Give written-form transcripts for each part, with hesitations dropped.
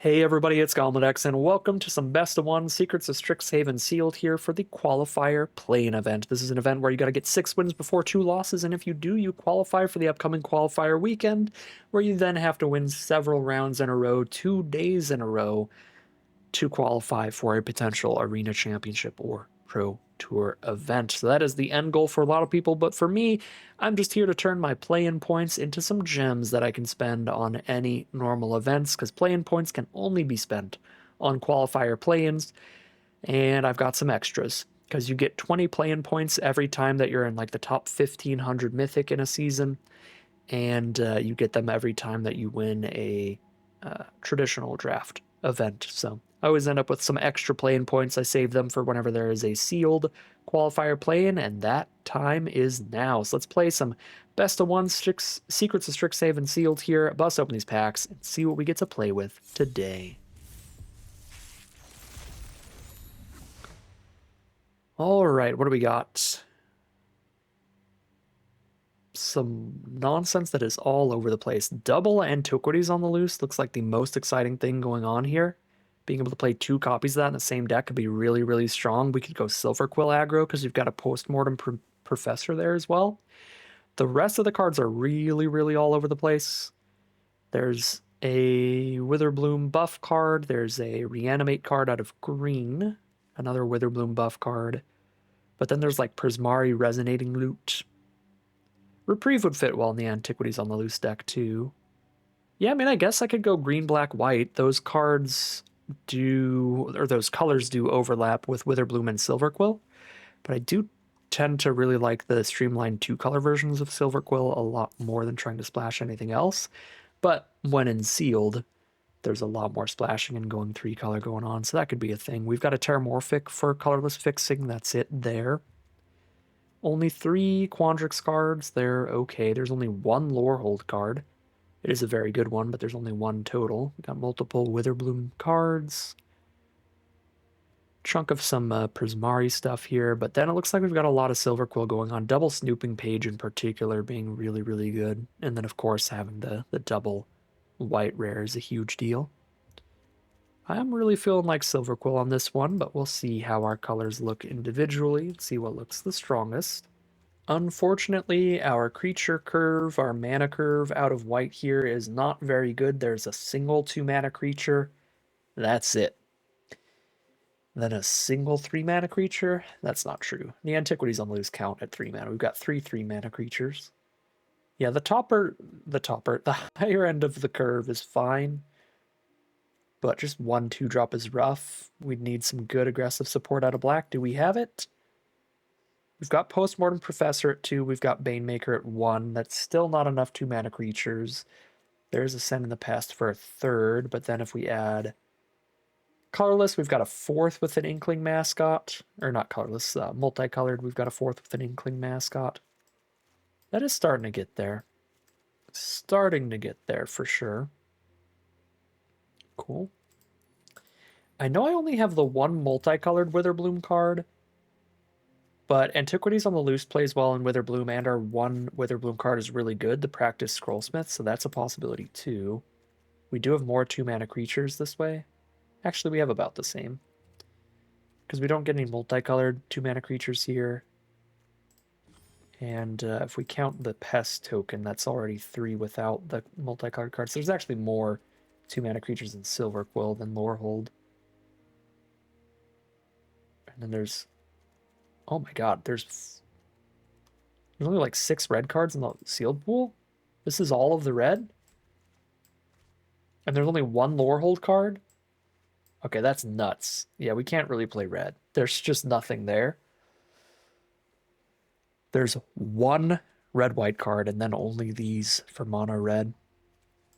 Hey everybody, it's GoblinX, and welcome to some Best of One Secrets of Strixhaven Sealed here for the Qualifier Play-in event. This is an event where you got to get 6 wins before 2 losses, and if you do, you qualify for the upcoming Qualifier Weekend, where you then have to win several rounds in a row, 2 days in a row, to qualify for a potential Arena Championship or Pro Tour event. So that is the end goal for a lot of people, but for me, I'm just here to turn my play-in points into some gems that I can spend on any normal events, because play-in points can only be spent on qualifier play-ins, and I've got some extras, because you get 20 play-in points every time that you're in like the top 1500 Mythic in a season, and you get them every time that you win a traditional draft event. So I always end up with some extra play-in points. I save them for whenever there is a sealed qualifier play-in, and that time is now. So let's play some Best of One Secrets of Strixhaven Sealed here. Bust open these packs and see what we get to play with today. All right, what do we got? Some nonsense that is all over the place. Double Antiquities on the loose looks like the most exciting thing going on here. Being able to play 2 copies of that in the same deck could be really, really strong. We could go Silver Quill aggro because you've got a Postmortem Professor there as well. The rest of the cards are really, really all over the place. There's a Witherbloom buff card. There's a Reanimate card out of green. Another Witherbloom buff card. But then there's like Prismari Resonating Loot. Reprieve would fit well in the Antiquities on the loose deck too. Yeah, I mean, I guess I could go green, black, white. Those cards do, or those colors do overlap with Witherbloom and Silverquill, but I do tend to really like the streamlined 2-color versions of Silverquill a lot more than trying to splash anything else. But when in sealed, there's a lot more splashing and going 3-color going on, so that could be a thing. We've got a Terramorphic for colorless fixing. That's it there. Only 3 Quandrix cards. They're okay. There's only 1 Lorehold card. It is a very good one, but there's only 1 total. We got multiple Witherbloom cards. Chunk of some Prismari stuff here, but then it looks like we've got a lot of Silverquill going on. Double Snooping Page in particular being really, really good. And then, of course, having the double white rare is a huge deal. I'm really feeling like Silverquill on this one, but we'll see how our colors look individually and see what looks the strongest. Unfortunately, our creature curve, our mana curve out of white here is not very good. There's a single 2-mana creature. That's it. Then a single 3-mana creature. That's not true. The Antiquities on loose count at 3 mana. We've got 3 3-mana creatures. Yeah, the higher end of the curve is fine. But just 1 2-drop is rough. We'd need some good aggressive support out of black. Do we have it? We've got Postmortem Professor at 2. We've got Banemaker at 1. That's still not enough 2-mana creatures. There's a Send in the Past for a 3rd, but then if we add colorless, we've got a 4th with an Inkling Mascot. Or not colorless, multicolored. We've got a 4th with an Inkling Mascot. That is starting to get there. Starting to get there for sure. Cool. I know I only have the 1 multicolored Witherbloom card, but Antiquities on the loose plays well in Witherbloom, and our 1 Witherbloom card is really good, the Practice Scrollsmith, so that's a possibility too. We do have more 2-mana creatures this way. Actually, we have about the same, because we don't get any multicolored 2-mana creatures here. And if we count the Pest token, that's already 3 without the multicolored cards. There's actually more 2-mana creatures in Silverquill than Lorehold. And then there's... Oh my god, there's only like 6 red cards in the sealed pool? This is all of the red? And there's only 1 Lorehold card? Okay, that's nuts. Yeah, we can't really play red. There's just nothing there. There's 1 red-white card and then only these for mono red.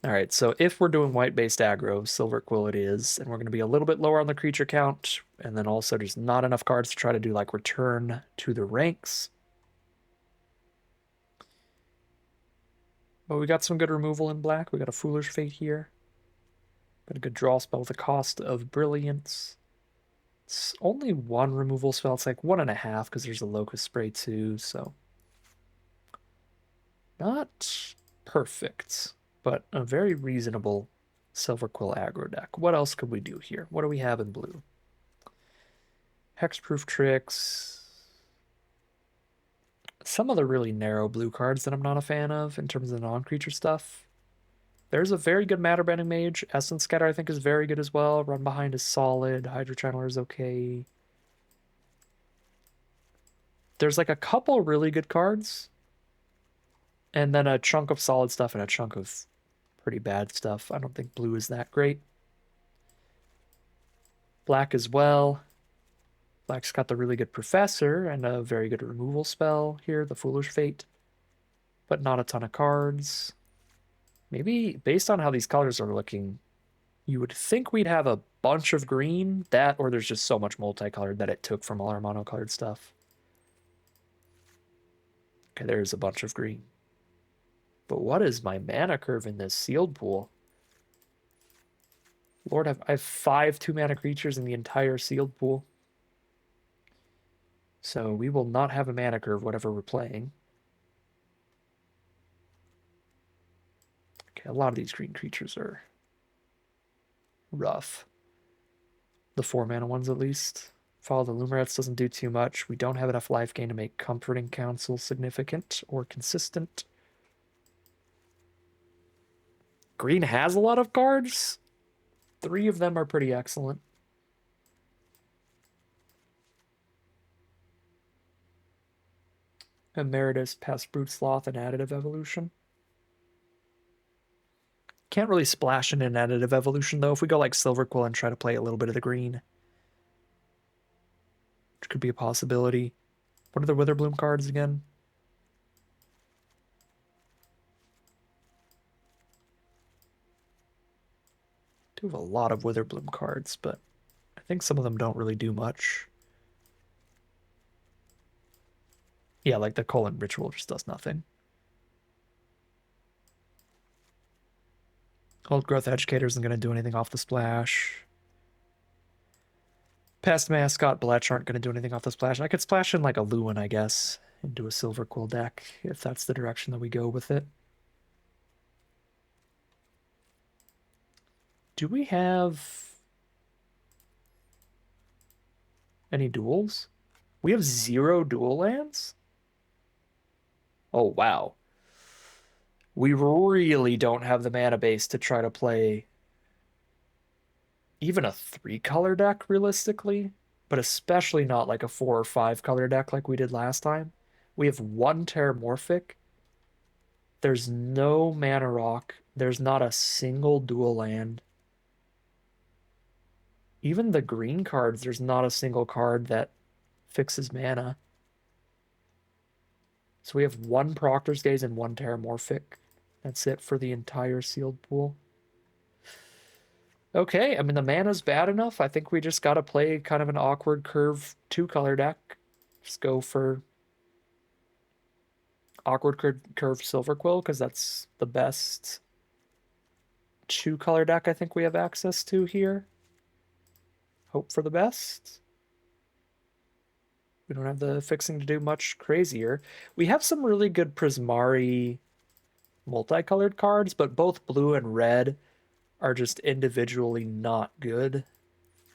Alright, so if we're doing white-based aggro, Silverquill it is, and we're going to be a little bit lower on the creature count, and then also there's not enough cards to try to do like Return to the Ranks. But we got some good removal in black. We got a Foolish Fate here. Got a good draw spell with a cost of Brilliance. It's only 1 removal spell. It's like 1.5 because there's a Locust Spray too, so... Not perfect, but a very reasonable Silver Quill aggro deck. What else could we do here? What do we have in blue? Hexproof tricks. Some of the really narrow blue cards that I'm not a fan of in terms of the non-creature stuff. There's a very good Matter Bending Mage. Essence Scatter, I think, is very good as well. Run Behind is solid. Hydro Channeler is okay. There's like a couple really good cards. And then a chunk of solid stuff and a chunk of pretty bad stuff. I don't think blue is that great. Black as well. Black's got the really good Professor and a very good removal spell here, the Foolish Fate. But not a ton of cards. Maybe based on how these colors are looking, you would think we'd have a bunch of green, that, or there's just so much multicolored that it took from all our monocolored stuff. Okay, there's a bunch of green. But what is my mana curve in this sealed pool? Lord, I have 5 2-mana creatures in the entire sealed pool. So we will not have a mana curve, whatever we're playing. Okay, a lot of these green creatures are rough. The 4-mana ones, at least. Follow the Lumerets doesn't do too much. We don't have enough life gain to make Comforting Counsel significant or consistent. Green has a lot of cards. 3 of them are pretty excellent. Emeritus, Pest Brute Sloth, and Additive Evolution. Can't really splash in an Additive Evolution, though. If we go like Silver Quill and try to play a little bit of the green, which could be a possibility. What are the Witherbloom cards again? Do have a lot of Witherbloom cards, but I think some of them don't really do much. Yeah, like the Colon Ritual just does nothing. Old Growth Educator isn't going to do anything off the splash. Past Mascot, Bletch aren't going to do anything off the splash. I could splash in like a Lewin, I guess, into a Silver Quill deck, if that's the direction that we go with it. Do we have any duels? We have 0 dual lands? Oh, wow. We really don't have the mana base to try to play even a 3-color deck, realistically, but especially not like a 4 or 5-color deck like we did last time. We have 1 Terramorphic. There's no Mana Rock. There's not a single dual land. Even the green cards, there's not a single card that fixes mana. So we have 1 Proctor's Gaze and 1 Terramorphic. That's it for the entire sealed pool. Okay, I mean, the mana's bad enough. I think we just got to play kind of an awkward curve 2-color deck. Just go for awkward curve Silver Quill, because that's the best 2-color deck I think we have access to here. Hope for the best. We don't have the fixing to do much crazier. We have some really good Prismari multicolored cards, but both blue and red are just individually not good,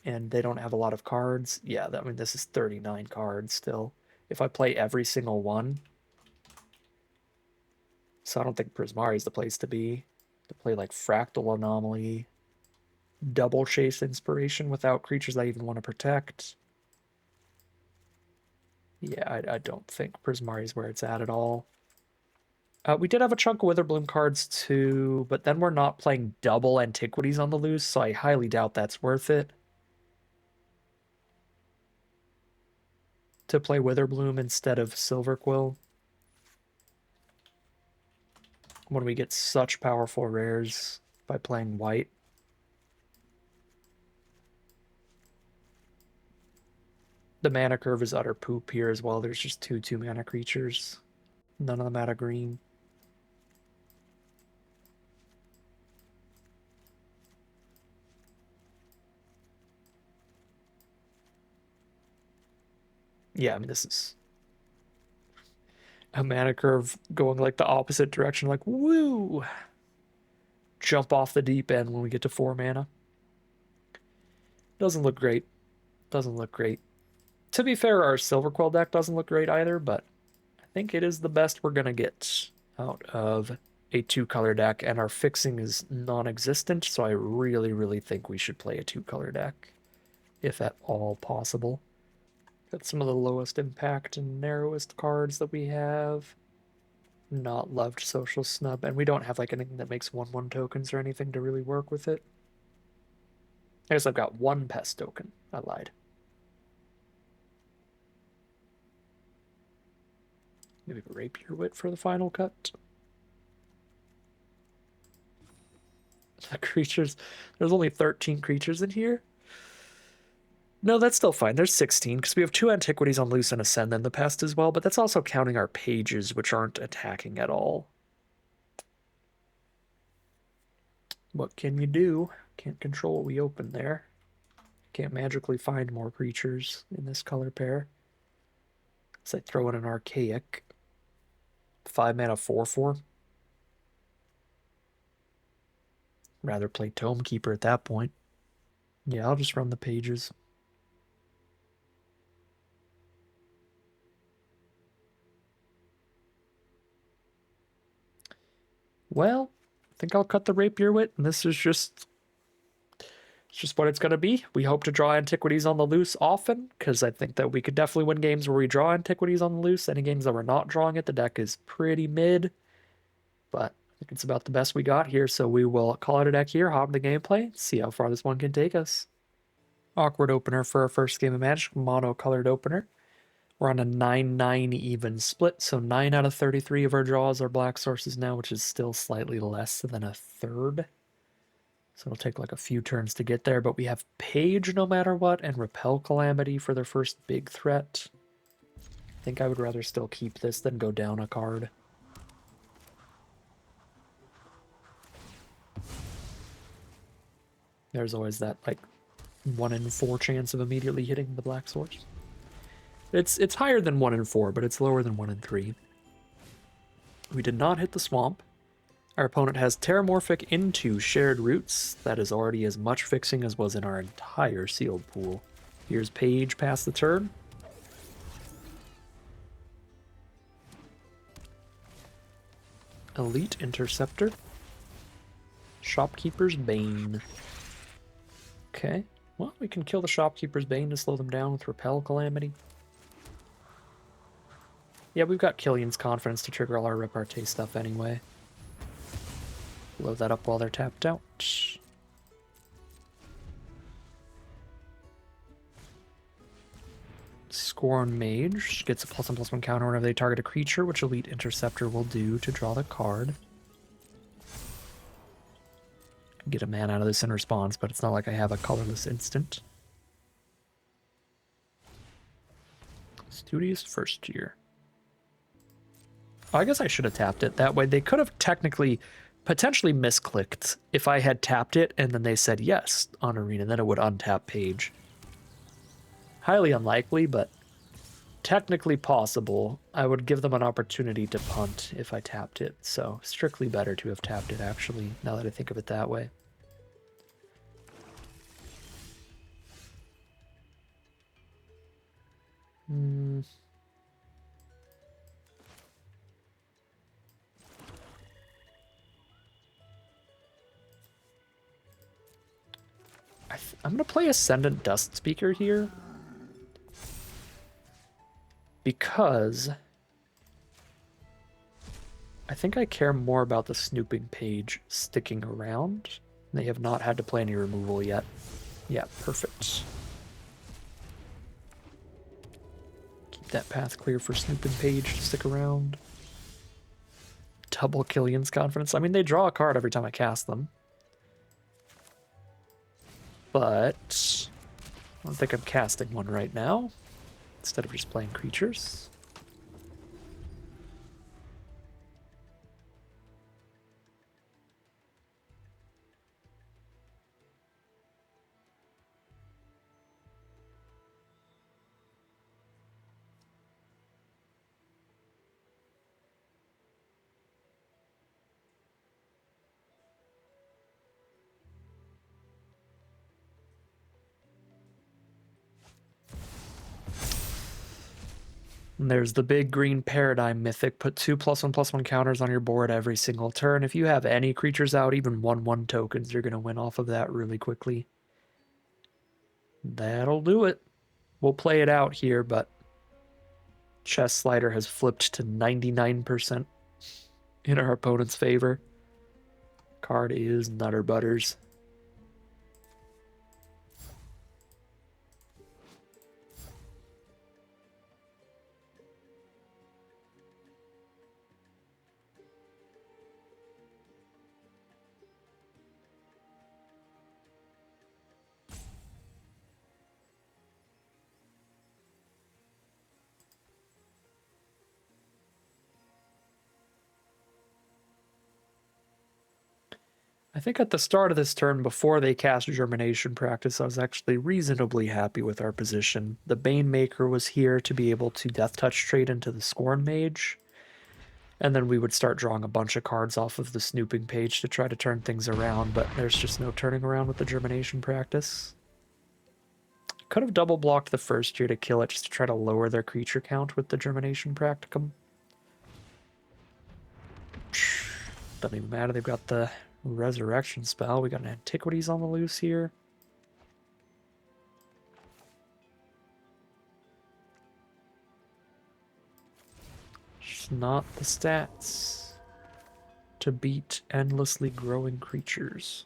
and they don't have a lot of cards. Yeah, I mean, this is 39 cards still. If I play every single one. So I don't think Prismari is the place to be. To play like Fractal Anomaly, Double Chase Inspiration without creatures I even want to protect. Yeah, I don't think Prismari is where it's at all. We did have a chunk of Witherbloom cards too, but then we're not playing double Antiquities on the loose, so I highly doubt that's worth it. To play Witherbloom instead of Silver Quill. When we get such powerful rares by playing white. The mana curve is utter poop here as well. There's just 2 2-mana creatures. None of them out of green. Yeah, I mean, this is a mana curve going like the opposite direction, like, woo! jump off the deep end when we get to 4 mana. Doesn't look great. Doesn't look great. To be fair, our Silver Quill deck doesn't look great either, but I think it is the best we're going to get out of a 2-color deck, and our fixing is non-existent, so I really, really think we should play a 2-color deck, if at all possible. Got some of the lowest impact and narrowest cards that we have. Not loved Social Snub, and we don't have like anything that makes 1/1 tokens or anything to really work with it. I guess I've got 1 pest token. I lied. Maybe a Rapier Wit for the final cut. The creatures, there's only 13 creatures in here. No, that's still fine. There's 16 because we have 2 Antiquities on Loose and Ascend and the Pest as well, but that's also counting our pages, which aren't attacking at all. What can you do? Can't control what we open there. Can't magically find more creatures in this color pair. So I throw in an Archaic. 5 mana 4/4. Rather play Tome Keeper at that point. Yeah, I'll just run the pages. Well, I think I'll cut the Rapier Wit, and this is just what it's going to be. We hope to draw Antiquities on the loose often, because I think that we could definitely win games where we draw Antiquities on the loose. Any games that we're not drawing it, the deck is pretty mid, but I think it's about the best we got here, so we will call it a deck here, hop into gameplay, see how far this one can take us. Awkward opener for our first game of Magic, mono-colored opener. We're on a 9-9 even split, so 9 out of 33 of our draws are black sources now, which is still slightly less than a third. So it'll take like a few turns to get there, but we have Page no matter what, and Repel Calamity for their first big threat. I think I would rather still keep this than go down a card. There's always that like 1 in 4 chance of immediately hitting the black source. It's higher than 1 in 4, but it's lower than 1 in 3. We did not hit the swamp. Our opponent has Terramorphic into Shared Roots. That is already as much fixing as was in our entire sealed pool. Here's Page past the turn. Elite Interceptor. Shopkeeper's Bane. Okay. Well, we can kill the Shopkeeper's Bane to slow them down with Repel Calamity. Yeah, we've got Killian's Confidence to trigger all our repartee stuff anyway. Load that up while they're tapped out. Scorn Mage gets a +1/+1 counter whenever they target a creature, which Elite Interceptor will do to draw the card. Get a mana out of this in response, but it's not like I have a colorless instant. Studious First Year. Oh, I guess I should have tapped it. That way they could have technically, potentially misclicked if I had tapped it and then they said yes on Arena, then it would untap Page. Highly unlikely, but technically possible. I would give them an opportunity to punt if I tapped it, so strictly better to have tapped it actually, now that I think of it that way. I'm going to play Ascendant Dust Speaker here because I think I care more about the Snooping Page sticking around. They have not had to play any removal yet. Yeah, perfect. Keep that path clear for Snooping Page to stick around. Double Killian's Confidence. I mean, they draw a card every time I cast them. But I don't think I'm casting one right now, instead of just playing creatures. And there's the big green Paradigm Mythic. Put 2+1/+1 counters on your board every single turn. If you have any creatures out, even 1/1 tokens, you're going to win off of that really quickly. That'll do it. We'll play it out here, but Chess Slider has flipped to 99% in our opponent's favor. Card is Nutter Butters. I think at the start of this turn, before they cast Germination Practice, I was actually reasonably happy with our position. The Banemaker was here to be able to Death Touch trade into the Scorn Mage, and then we would start drawing a bunch of cards off of the snooping page to try to turn things around, but there's just no turning around with the Germination Practice. Could have double blocked the first year to kill it just to try to lower their creature count with the Germination Practicum. Doesn't even matter, they've got the Resurrection spell. We got an Antiquities on the loose here. Just not the stats to beat endlessly growing creatures.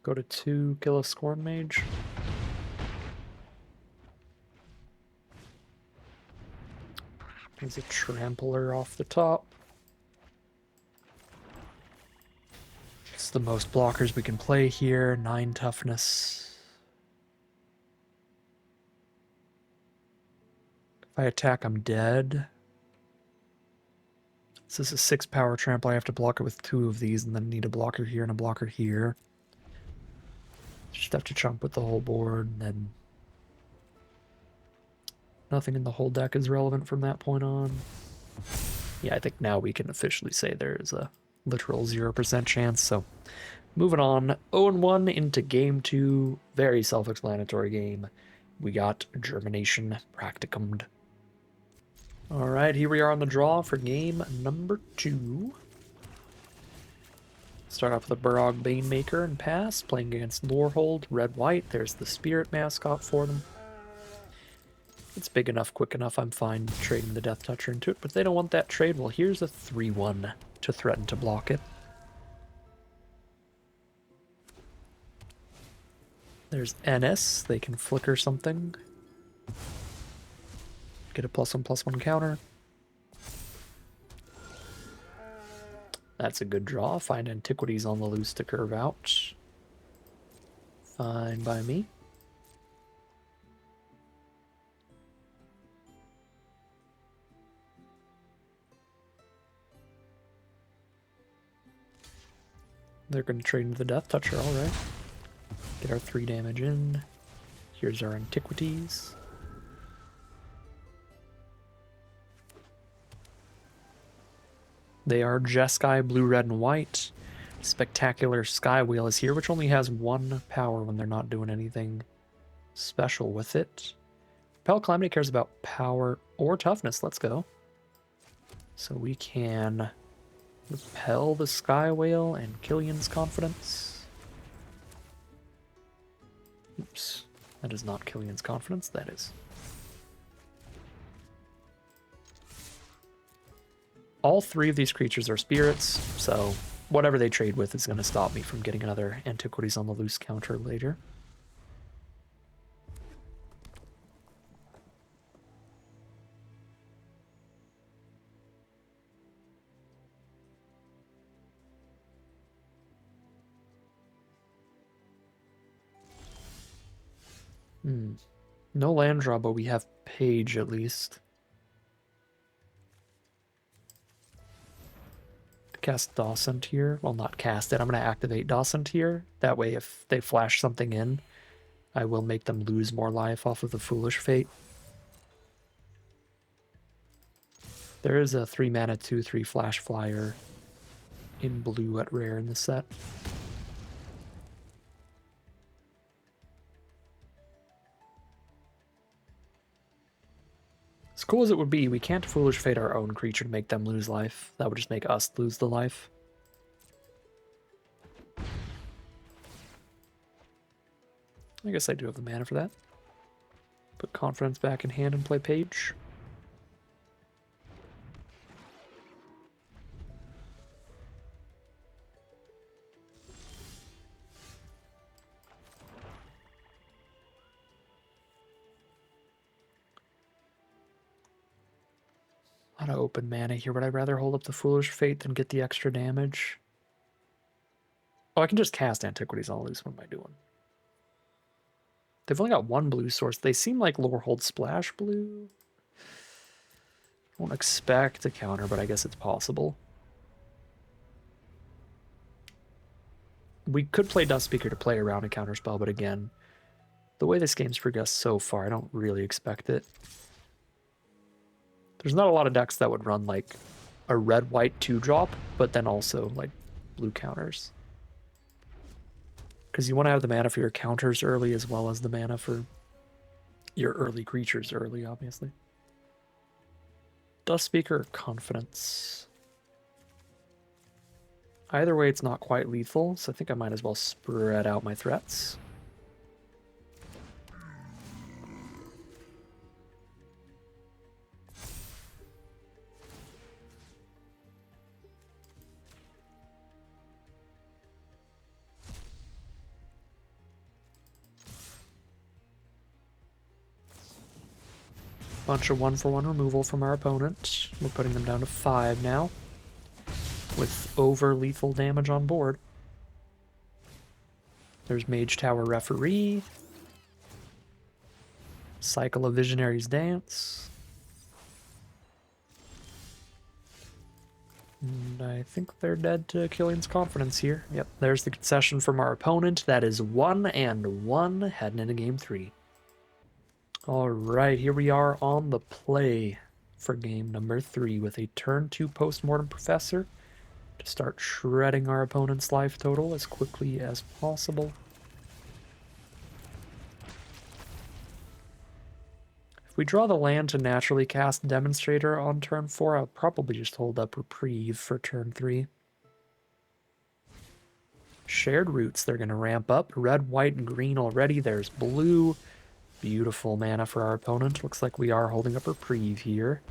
Go to 2, kill a Scorn Mage. There's a Trampler off the top. It's the most blockers we can play here. 9 toughness. If I attack, I'm dead. This is a 6 power trample. I have to block it with 2 of these and then need a blocker here and a blocker here. Just have to chunk with the whole board, and then nothing in the whole deck is relevant from that point on. Yeah, I think now we can officially say there's a literal 0% chance. So moving on, 0-1 into game 2. Very self-explanatory game. We got Germination Practicum. All right, here we are on the draw for game number 2. Start off with a Barog Banemaker and pass, playing against Lorehold, red-white. There's the Spirit mascot for them. It's big enough, quick enough, I'm fine trading the Death Toucher into it, but they don't want that trade. Well, here's a 3-1 to threaten to block it. There's NS, they can flicker something. Get a +1/+1 counter. That's a good draw. Find Antiquities on the loose to curve out. Fine by me. They're going to trade into the Death Toucher, alright. Get our 3 damage in. Here's our Antiquities. They are Jeskai, blue, red, and white. Spectacular Skywheel is here, which only has 1 power when they're not doing anything special with it. Repel Calamity cares about power or toughness. Let's go. So we can repel the Skywhale and Killian's Confidence. Oops. That is not Killian's Confidence. That is. All three of these creatures are spirits, so whatever they trade with is going to stop me from getting another Antiquities on the Loose counter later. No land draw, but we have Page at least. Cast Dawson here. Well, not cast it. I'm going to activate Dawson here. That way, if they flash something in, I will make them lose more life off of the Foolish Fate. There is a 3 mana 2/3 flash flyer in blue at rare in the set. As cool as it would be, we can't Foolish Fate our own creature to make them lose life. That would just make us lose the life. I guess I do have the mana for that. Put Confidence back in hand and play Page. A lot of open mana here. Would I rather hold up the Foolish Fate than get the extra damage? Oh, I can just cast Antiquities on Loose. What am I doing? They've only got one blue source. They seem like Lorehold Splash blue. Won't expect a counter, but I guess it's possible. We could play Dustspeaker to play around a counterspell, but again, the way this game's progressed so far, I don't really expect it. There's not a lot of decks that would run like a red-white 2-drop, but then also like blue counters. Because you want to have the mana for your counters early as well as the mana for your early creatures early, obviously. Dustspeaker or Confidence? Either way, it's not quite lethal, so I think I might as well spread out my threats. Bunch of 1-for-1 removal from our opponent. We're putting them down to 5 now, with over lethal damage on board. There's Mage Tower Referee. Cycle of Visionary's Dance. And I think they're dead to Killian's Confidence here. Yep, there's the concession from our opponent. That is 1-1 heading into game 3. All right, here we are on the play for game number 3 with a turn 2 Postmortem Professor to start shredding our opponent's life total as quickly as possible. If we draw the land to naturally cast Demonstrator on turn 4, I'll probably just hold up Reprieve for turn 3. Shared Roots, they're going to ramp up. Red, white, and green already. There's blue. Beautiful mana for our opponent. Looks like we are holding up Reprieve here.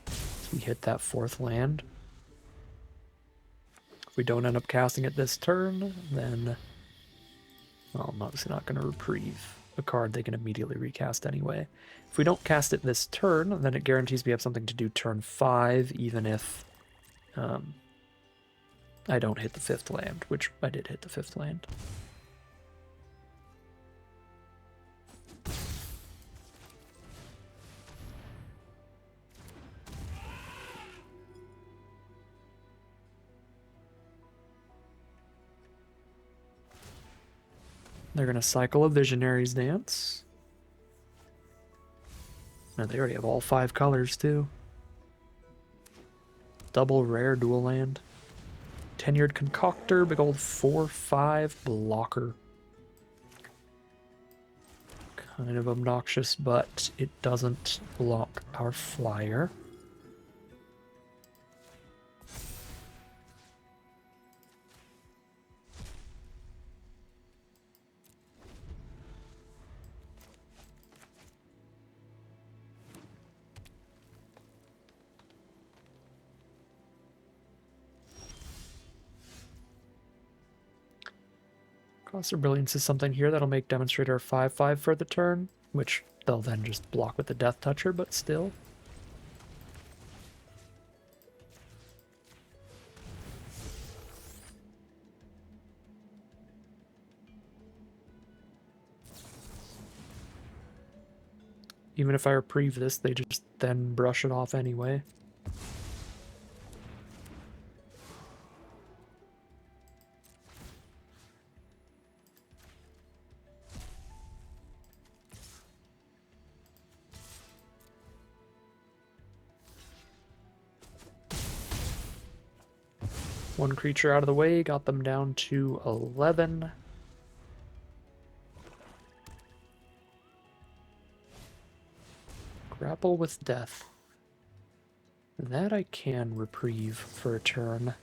So we hit that 4th land. If we don't end up casting it this turn, then... well, I'm obviously not going to Reprieve a card they can immediately recast anyway. If we don't cast it this turn, then it guarantees we have something to do turn 5, even if I don't hit the 5th land, which I did hit the 5th land. They're going to cycle a Visionary's Dance. Now they already have all 5 colors too. Double rare dual land. Tenured Concoctor, big old 4/5 blocker. Kind of obnoxious, but it doesn't block our flyer. Cross of Brilliance is something here that'll make Demonstrator 5/5 for the turn, which they'll then just block with the Death Toucher, but still. Even if I reprieve this, they just then brush it off anyway. One creature out of the way, got them down to 11. Grapple with Death. That I can reprieve for a turn.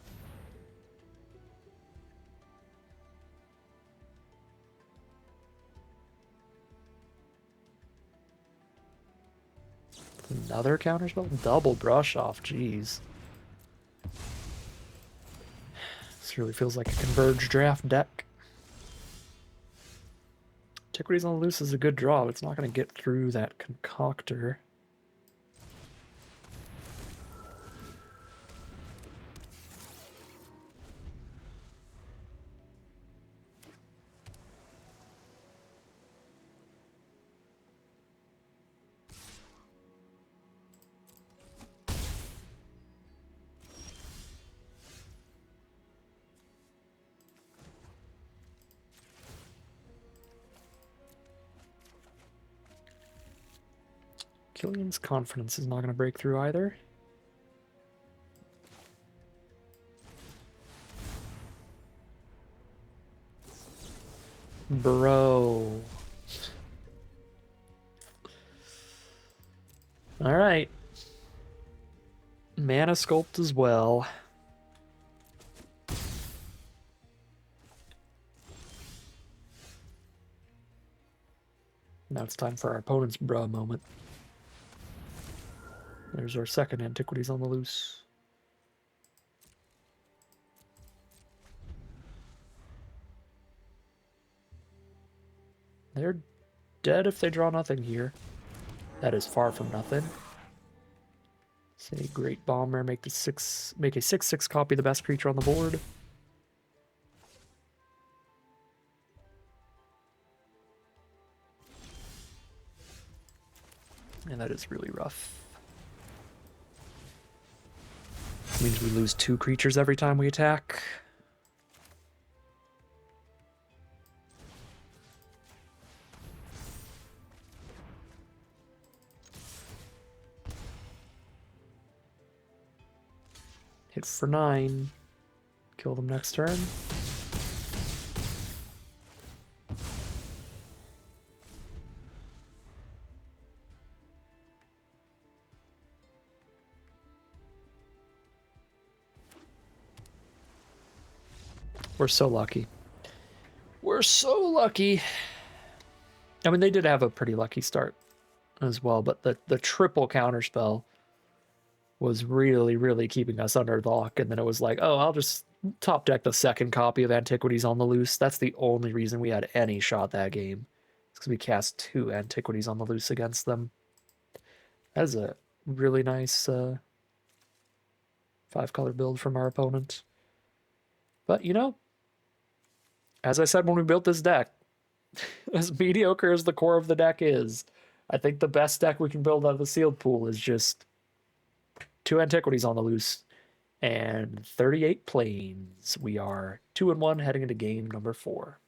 Another counterspell? Double brush off, jeez. This really feels like a Converge draft deck. Antiquities on the Loose is a good draw, but it's not going to get through that Concoctor. Killian's Confidence is not going to break through either. Bro. Alright. Mana Sculpt as well. Now it's time for our opponent's bruh moment. There's our second Antiquities on the Loose. They're dead if they draw nothing here. That is far from nothing. Say Great Bomber, make a 6/6 copy the best creature on the board. And that is really rough. Means we lose 2 creatures every time we attack. Hit for 9. Kill them next turn. We're so lucky. We're so lucky. I mean, they did have a pretty lucky start as well, but the triple counterspell was really, really keeping us under lock. And then it was like, oh, I'll just top deck the second copy of Antiquities on the Loose. That's the only reason we had any shot that game. It's because we cast 2 Antiquities on the Loose against them. That is a really nice 5-color build from our opponent. But, you know, as I said when we built this deck, as mediocre as the core of the deck is, I think the best deck we can build out of the sealed pool is just 2 Antiquities on the Loose and 38 planes. We are 2-1 heading into game number 4.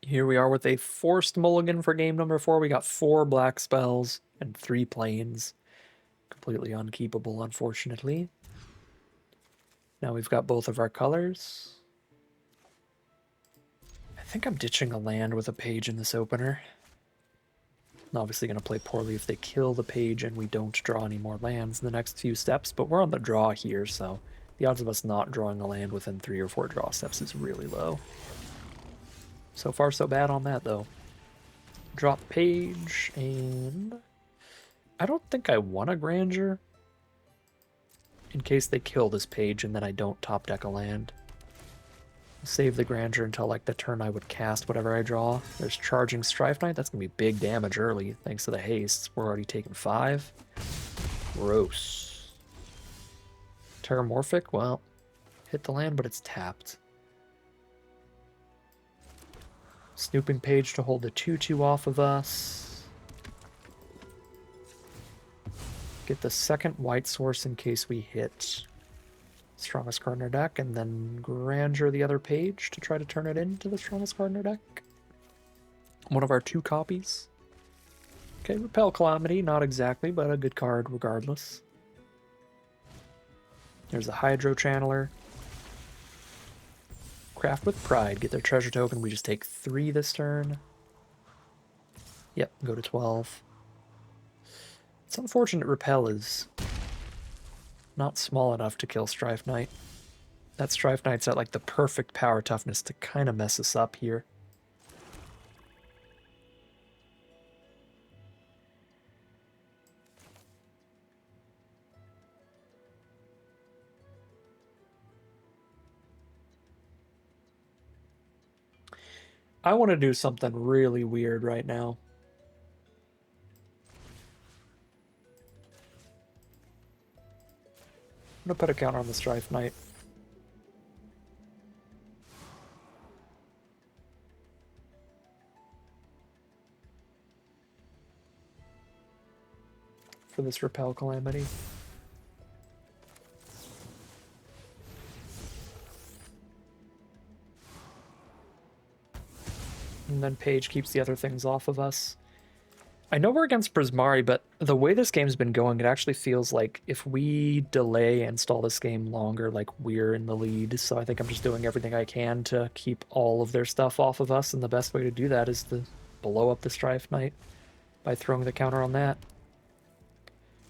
Here we are with a forced mulligan for game number 4. We got 4 black spells and 3 planes. Completely unkeepable, unfortunately. Now we've got both of our colors. I think I'm ditching a land with a page in this opener. I'm obviously going to play poorly if they kill the page and we don't draw any more lands in the next few steps, but we're on the draw here, so the odds of us not drawing a land within 3 or 4 draw steps is really low. So far, so bad on that, though. Drop page, and I don't think I want a Grandeur in case they kill this page and then I don't top deck a land. Save the Grandeur until like the turn I would cast whatever I draw. There's Charging Strife Knight. That's going to be big damage early thanks to the haste. We're already taking 5. Gross. Terramorphic? Well, hit the land, but it's tapped. Snooping Page to hold the 2/2 off of us. Get the second white source in case we hit strongest card in our deck, and then Grandeur the other page to try to turn it into the strongest card in our deck. One of our 2 copies. Okay, Repel Calamity, not exactly, but a good card regardless. There's a Hydro Channeler. Craft with Pride, get their treasure token. We just take 3 this turn. Yep, go to 12. It's unfortunate Repel is not small enough to kill Strife Knight. That Strife Knight's at like the perfect power toughness to kind of mess us up here. I want to do something really weird right now. I'm going to put a counter on the Strife Knight. For this Repel Calamity. And then Page keeps the other things off of us. I know we're against Prismari, but the way this game's been going, it actually feels like if we delay and stall this game longer, like we're in the lead. So I think I'm just doing everything I can to keep all of their stuff off of us, and the best way to do that is to blow up the Strife Knight by throwing the counter on that.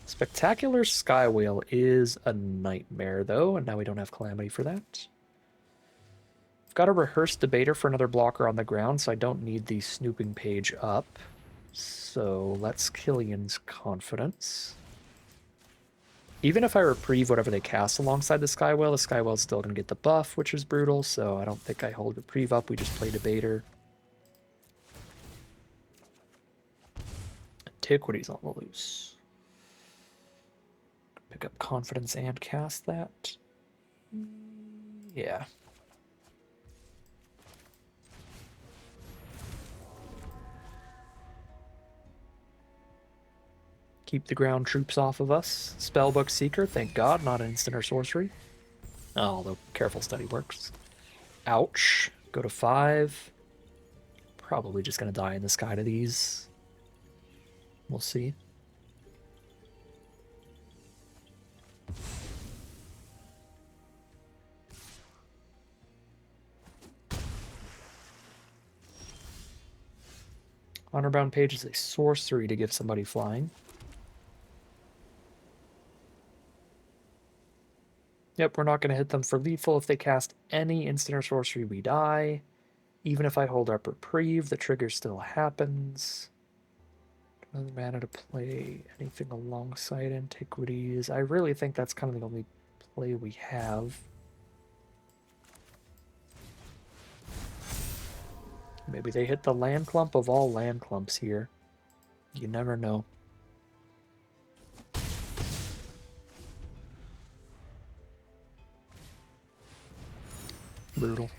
Spectacular Skywhale is a nightmare, though, and now we don't have Calamity for that. Got a Rehearsed Debater for another blocker on the ground, so I don't need the Snooping Page up. So let's Killian's Confidence. Even if I reprieve whatever they cast alongside the Skywhale's still going to get the buff, which is brutal, so I don't think I hold reprieve up. We just play Debater. Antiquities on the loose. Pick up Confidence and cast that. Yeah. Keep the ground troops off of us. Spellbook Seeker, thank God, not an instant or sorcery. Although Careful Study works. Ouch. Go to 5. Probably just going to die in the sky to these. We'll see. Honorbound Page is a sorcery to give somebody flying. Yep, we're not going to hit them for lethal. If they cast any instant or sorcery, we die. Even if I hold up reprieve, the trigger still happens. Another mana to play anything alongside Antiquities. I really think that's kind of the only play we have. Maybe they hit the land clump of all land clumps here. You never know. Brutal.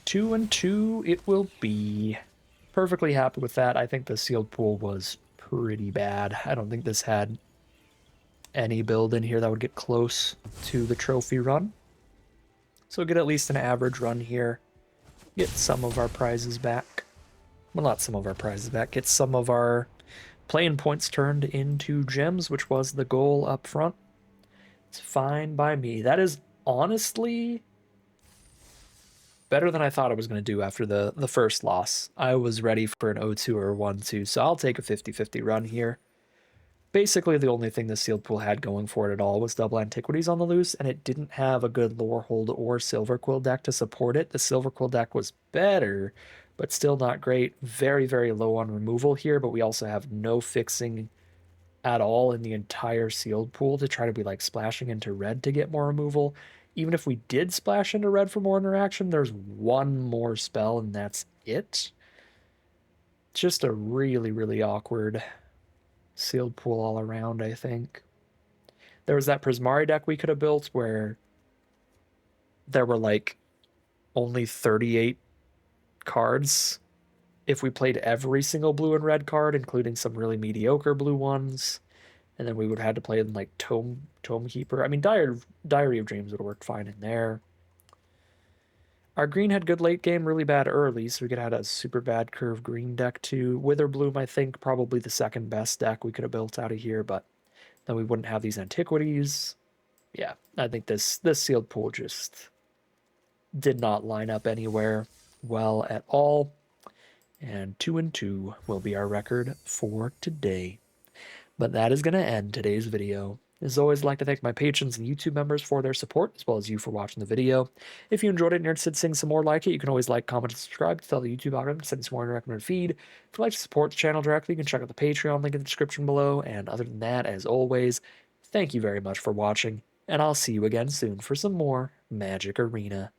2 and 2 it will be. Perfectly happy with that. I think the sealed pool was pretty bad. I don't think this had any build in here that would get close to the trophy run. So get at least an average run here. Get some of our prizes back. Well, not some of our prizes back. Get some of our playing points turned into gems, which was the goal up front. It's fine by me. That is honestly better than I thought I was going to do after the first loss. I was ready for an 0-2 or 1-2, so I'll take a 50-50 run here. Basically, the only thing the sealed pool had going for it at all was double Antiquities on the loose, and it didn't have a good Lorehold or Silver Quill deck to support it. The Silver Quill deck was better, but still not great. Very, very low on removal here, but we also have no fixing at all in the entire sealed pool to try to be like splashing into red to get more removal. even if we did splash into red for more interaction, there's one more spell and that's it. Just a really, really awkward sealed pool all around, I think. There was that Prismari deck we could have built where there were like only 38 cards if we played every single blue and red card, including some really mediocre blue ones. And then we would have had to play in like Tome Keeper. I mean, Diary of Dreams would have worked fine in there. Our green had good late game, really bad early, so we could have had a super bad curve green deck too. Witherbloom, I think, probably the second best deck we could have built out of here, but then we wouldn't have these Antiquities. Yeah, I think this sealed pool just did not line up anywhere well at all. And 2-2 will be our record for today. But that is going to end today's video. As always, I'd like to thank my patrons and YouTube members for their support, as well as you for watching the video. If you enjoyed it and you're interested in seeing some more like it, you can always like, comment, and subscribe to tell the YouTube algorithm to send some more in your recommended feed. If you'd like to support the channel directly, you can check out the Patreon link in the description below. And other than that, as always, thank you very much for watching, and I'll see you again soon for some more Magic Arena.